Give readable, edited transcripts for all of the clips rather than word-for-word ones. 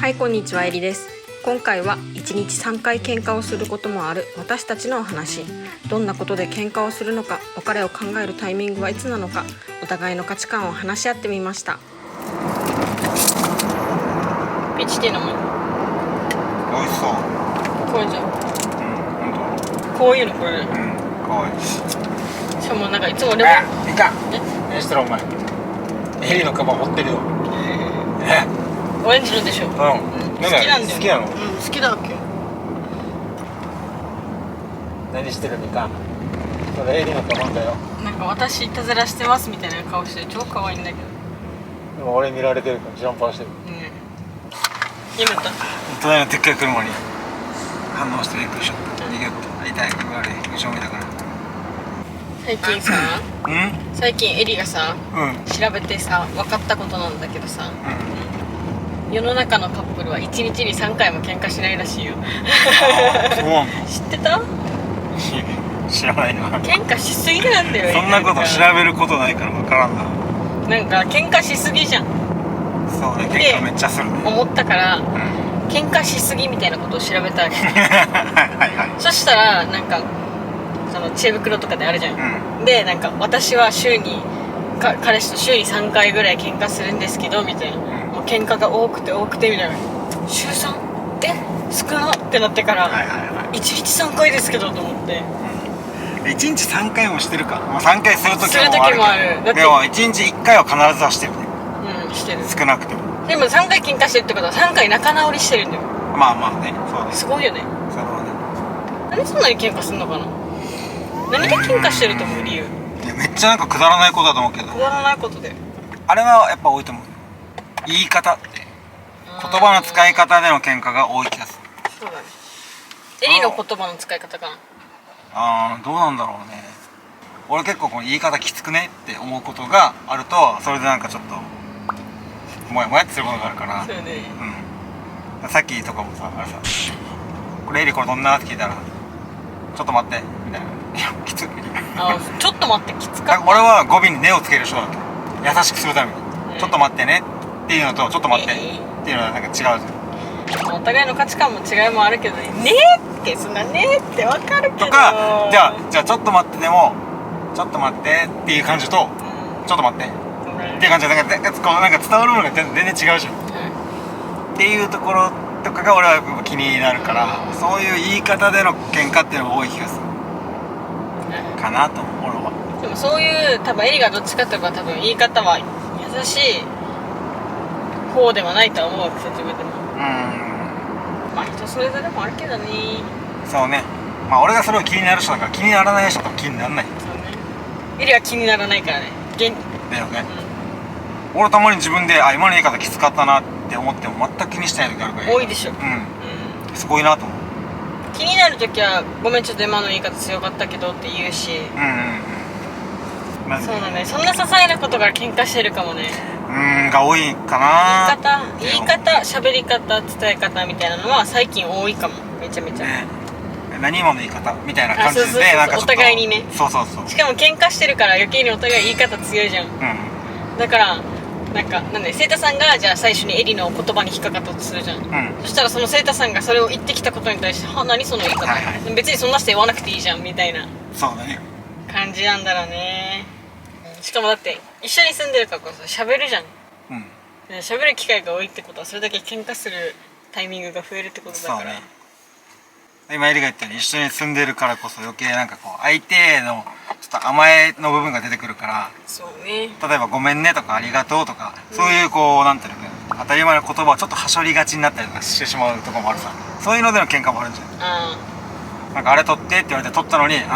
はい、こんにちは、えりです。今回は1日3回喧嘩をすることもある私たちのお話。どんなことで喧嘩をするのか、別れを考えるタイミングはいつなのか、お互いの価値観を話し合ってみました。ピチティのも美味しそう。これじゃん。本こういうのこれ。当。かわいい。しかもなんかいつもレモン。いかん。何してるお前。エリのカバン持ってるよ。オレンジのでしょ。好きなんだよ。好きなの？好きだっけ。何してるみかん。それエリのカバンだよ。なんか私いたずらしてますみたいな顔して超可愛いんだけど。でも俺見られてるからジャンパーしてる。やめた。隣のでっかい車に反応してびっくりしちゃった。逃げよった。痛い悪い後ろ見たから。最近エリがさ、うん調べてさ分かったことなんだけどさ、世の中のカップルは1日に3回も喧嘩しないらしいよ。そうなの？知ってた？知らないな。喧嘩しすぎなんだよ。そんなこと調べることないから分からんな。なんか喧嘩しすぎじゃん。そうね、喧嘩めっちゃするね。思ったから、喧嘩しすぎみたいなことを調べたわけ。はいはい。そしたらなんかその知恵袋とかであるじゃん。でなんか私は彼氏と週に3回ぐらい喧嘩するんですけどみたいな。もう喧嘩が多くてみたいな。週 3？ 少なってなってから、1日3回ですけどと思って。1日3回もしてるか。まあ、3回する時もあるけど。でも1日1回は必ずはしてるね。してる。少なくても。でも3回喧嘩してるってことは3回仲直りしてるんだよ。まあまあね、そうね。すごいよね。そうね。なんでそんなに喧嘩するのかな。何で喧嘩してると思う理由。いやめっちゃなんかくだらないことだと思うけど。くだらないことで。あれはやっぱ多いと思う。言い方って言葉の使い方での喧嘩が多い気がする。そうだね。エリの言葉の使い方かな。どうなんだろうね。俺結構この言い方きつくねって思うことがあると、それでなんかちょっともやもやってすることがあるから。そうね。さっきとかもさ、あれさ、これエリこれどんなって聞いたら、ちょっと待ってみたいな。いやきつみたいな。ちょっと待って、きつかった。俺は語尾に根をつける人だわけ。優しくするために、ちょっと待ってねっていうのとちょっと待ってっていうのはなんか違うじゃん。お互いの価値観も違いもあるけどねってそんなねってわかるけど。とかじゃあちょっと待ってでもちょっと待ってっていう感じと、ちょっと待ってっていう感じでなんか伝わるものが全然違うじゃん、っていうところとかが俺は気になるから、そういう言い方での喧嘩っていうのが多い気がする、かなと思う俺は。でもそういう多分エリがどっちかといえば多分言い方は優しい方ではないとは思うわけさ、自分でも。まあ人それぞれもあるけどね。そうね。まあ俺がそれを気になる人だから、気にならない人と気にならない。そうね。エリは気にならないからね。だよね。俺たまに自分で今の言い方きつかったなって思っても全く気にしてない時あるから。多いでしょ。すごいなと思う。気になる時はごめんちょっと今の言い方強かったけどって言うし。そうだね。そんな些細なことから喧嘩してるかもね。が多いかな。言い方、喋り方、伝え方みたいなのは最近多いかも。めちゃめちゃ。何今の言い方みたいな感じでなんかちょっとお互いにね。そう。しかも喧嘩してるから余計にお互い言い方強いじゃん。だからなんでセイタさんがじゃあ最初にエリの言葉に引っかかったとするじゃん。そしたらそのセイタさんがそれを言ってきたことに対しては何その言い方、別にそんなして言わなくていいじゃんみたいな。そうだね。感じなんだろうね。しかもだって一緒に住んでるからこそ喋るじゃん。喋る機会が多いってことはそれだけ喧嘩するタイミングが増えるってことだから。今エリが言ったように一緒に住んでるからこそ余計なんかこう相手のちょっと甘えの部分が出てくるから。そうね。例えばごめんねとかありがとうとか、そういうこうなんていうの当たり前の言葉をちょっとはしょりがちになったりとかしてしまうところもあるさ。そういうのでの喧嘩もあるんじゃん。なんかあれ取ってって言われて取ったのにって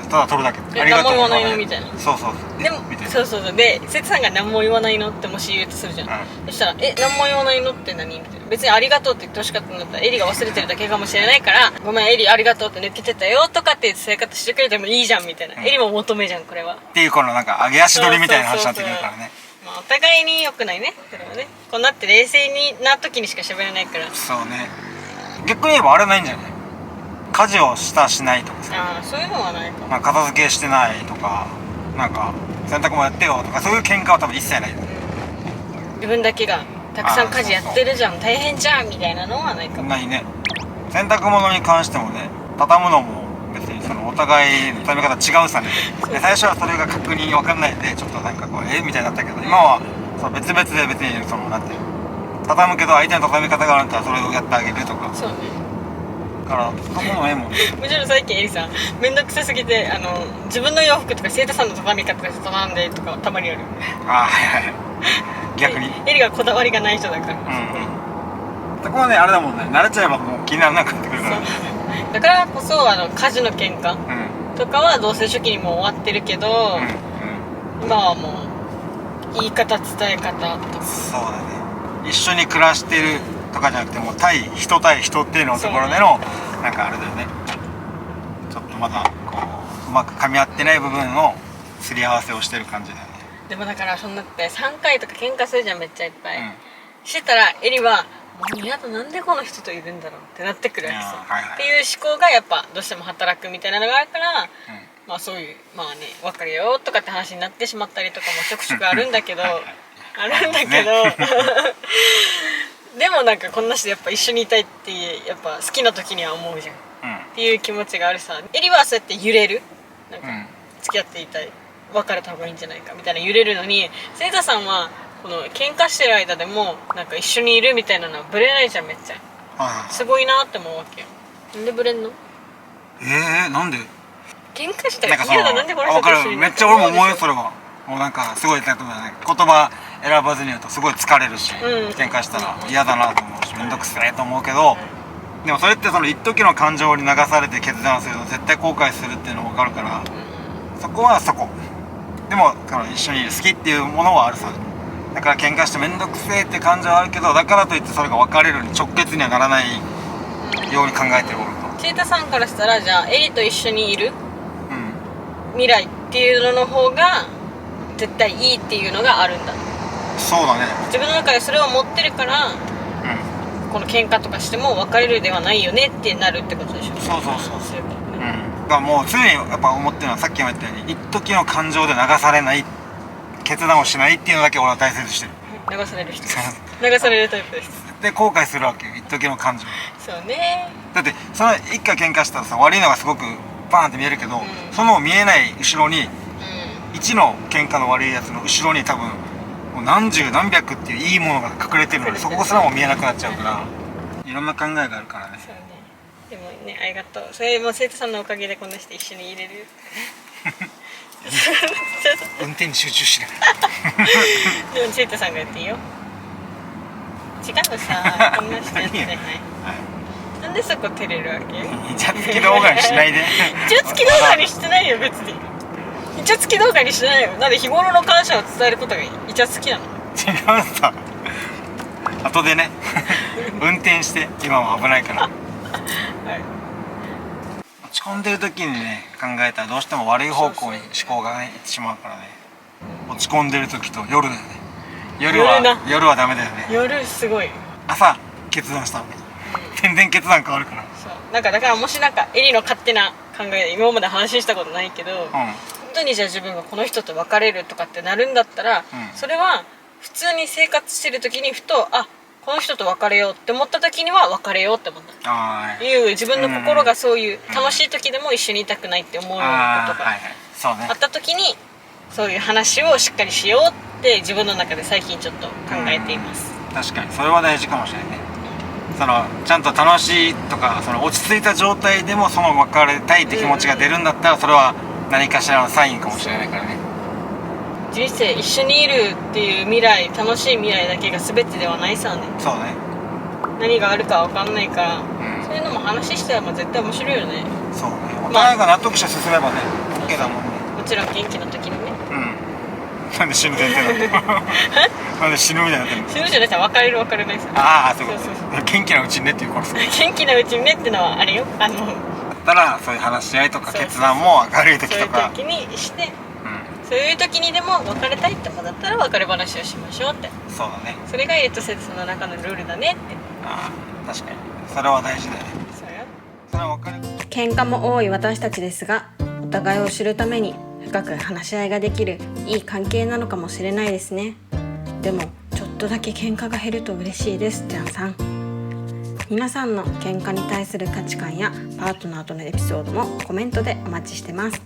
ただ取るだけ。ありがとう。何も言わないのみたいな。そう。でもそうでセイタさんが何も言わないのってもし言うとするじゃん。そしたら何も言わないのって何みたいな。別にありがとうって言ってほしかったんだったらエリが忘れてるだけかもしれないからごめんエリありがとうって抜けてたよとかって伝え方してくれてもいいじゃんみたいな。エリも求めじゃんこれは。っていうこのなんか上げ足取りみたいな話になってくるからね。お互いに良くないねそれはね。こうなって冷静にな時にしか喋れないから。そうね。逆に言えばあれないんじゃない？家事をしないとかさ。そういうのはないかも。片付けしてないとか、なんか洗濯もやってよとかそういう喧嘩は多分一切ない。自分だけがたくさん家事やってるじゃん、大変じゃんみたいなのはないかも。ないね。洗濯物に関してもね、畳むのも別にそのお互いの畳み方違うさね。で最初はそれが確認分かんないでちょっとなんかこうみたいになったけど、今はその別々で別にそのなんていうの、畳むけど相手の畳み方があるんだったらそれをやってあげるとか。そうね。から畳むのももんね。むしろ最近エリさんめんどくさすぎて自分の洋服とか生徒さんの畳み方で畳んでとかたまにある。ああはいはい。逆にエリがこだわりがない人だから。そこはねあれだもんね、慣れちゃえばもう気にならなくなってくるから。だからこそ家事の喧嘩とかは同棲初期にもう終わってるけど、今はもう言い方伝え方とか。そうだね。一緒に暮らしてるとかじゃなくても対人っていうのところでのなんかあれだよね。ちょっとまだこううまく噛み合ってない部分のすり合わせをしてる感じだよね。でもだからそんなって3回とか喧嘩するじゃん、めっちゃいっぱい、してたらエリはもう嫌だ、なんでこの人といるんだろうってなってくるわけさ、っていう思考がやっぱどうしても働くみたいなのがあるから、まあそういうまあね別れようとかって話になってしまったりとかもちょくちょくあるんだけどあるんだけどでもなんかこんな人やっぱ一緒にいたいってやっぱ好きな時には思うじゃん、っていう気持ちがあるさ。エリはそうやって揺れる、なんか付き合っていたい、別れた方がいいんじゃないかみたいな揺れるのに、セイタさんはこの喧嘩してる間でもなんか一緒にいるみたいなのはブレないじゃん、めっちゃ。すごいなって思うわけよ。なんでブレんの？なんで？喧嘩したら嫌だ、なんでこの人と一緒に。めっちゃ俺も思うよそれは。もうなんかすごい言葉選ばずに言うとすごい疲れるし、喧嘩したら嫌だなと思うしめんどくせえと思うけど、でもそれってその一時の感情に流されて決断すると絶対後悔するっていうの分かるから、そこはそこでも一緒にいる好きっていうものはあるさ。だから喧嘩してめんどくせえって感情はあるけど、だからといってそれが別れるに直結にはならないように考えてる俺と。チータさんからしたらじゃあエリと一緒にいる、未来っていうのの方が絶対いいっていうのがあるんだ。そうだね。自分の中でそれを持ってるから、この喧嘩とかしても別れるではないよねってなるってことでしょ。そうがもう常にやっぱ思ってるのはさっきも言ったように一時の感情で流されない、決断をしないっていうのだけ俺は大切にしてる。流される人流されるタイプです。で後悔するわけよ、一時の感情。そうね。だってその一回喧嘩したらさ悪いのがすごくバーンって見えるけど、その見えない後ろに、1の喧嘩の悪いやつの後ろに多分もう何十何百っていういいものが隠れてるので、そこすらも見えなくなっちゃうから、いろんな考えがあるからね。そうね。でもね、ありがとう。それも生徒さんのおかげでこんなして一緒に入れる運転に集中しないでも生徒さんがやっていいよ。違うさ、こんなしてやってない。なんでそこ照れるわけ？イチャつき動画にしないで。イチャつき動画にしてないよ別に。イチャつき動画にしてないよ。なんで日頃の感謝を伝えることがイチャつきなの？違うさ。後でね運転して今は危ないから。落ち込んでる時にね考えたらどうしても悪い方向に思考がねいってしまうからね。落ち込んでる時と夜だよね。夜はダメだよね。夜すごい。朝決断したの。全然決断変わるから。そう。だからもしなんかエリの勝手な考えで今まで話したことないけど、本当にじゃあ自分がこの人と別れるとかってなるんだったら、それは普通に生活してる時にふとこの人と別れようって思った時には別れようって思った。いう自分の心がそういう楽しい時でも一緒にいたくないって思うことがあった時にそういう話をしっかりしようって自分の中で最近ちょっと考えています。確かにそれは大事かもしれないね。ちゃんと楽しいとか落ち着いた状態でもその別れたいって気持ちが出るんだったらそれは何かしらのサインかもしれないからね。人生一緒にいるっていう未来、楽しい未来だけが全てではないさね。そうね。何があるか分かんないから、そういうのも話しては絶対面白いよね。そうね。お互いが納得して進めばね OK だもんね。もちろん元気の時にね。なんで死ぬ前提だったなんで死ぬみたいになってるの？死ぬじゃないさ、別れないさ。そういうこと。元気なうちにねっていうことです。元気なうちにねってのはあれよ。だったらそういう話し合いとか決断も明るい時とか。そういう時にして。そういう時にでも別れたいってことだったら別れ話をしましょうって。そうだね。それがエイトセットの中のルールだねって。確かにそれは大事だよね。そうよ。それは分かる。喧嘩も多い私たちですが、お互いを知るために深く話し合いができるいい関係なのかもしれないですね。でもちょっっとだけ喧嘩が減ると嬉しいです。じゃんさん。皆さんの喧嘩に対する価値観やパートナーとのエピソードもコメントでお待ちしてます。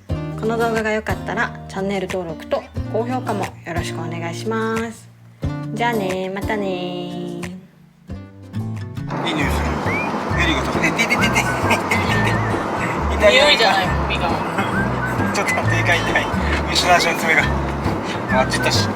この動画が良かったらチャンネル登録と高評価もよろしくお願いします。じゃあね、またね。いい匂いする。エリが食べてて痛い匂いじゃない、身が。ちょっと待って、痛い。後ろ足の爪があっち行ったし。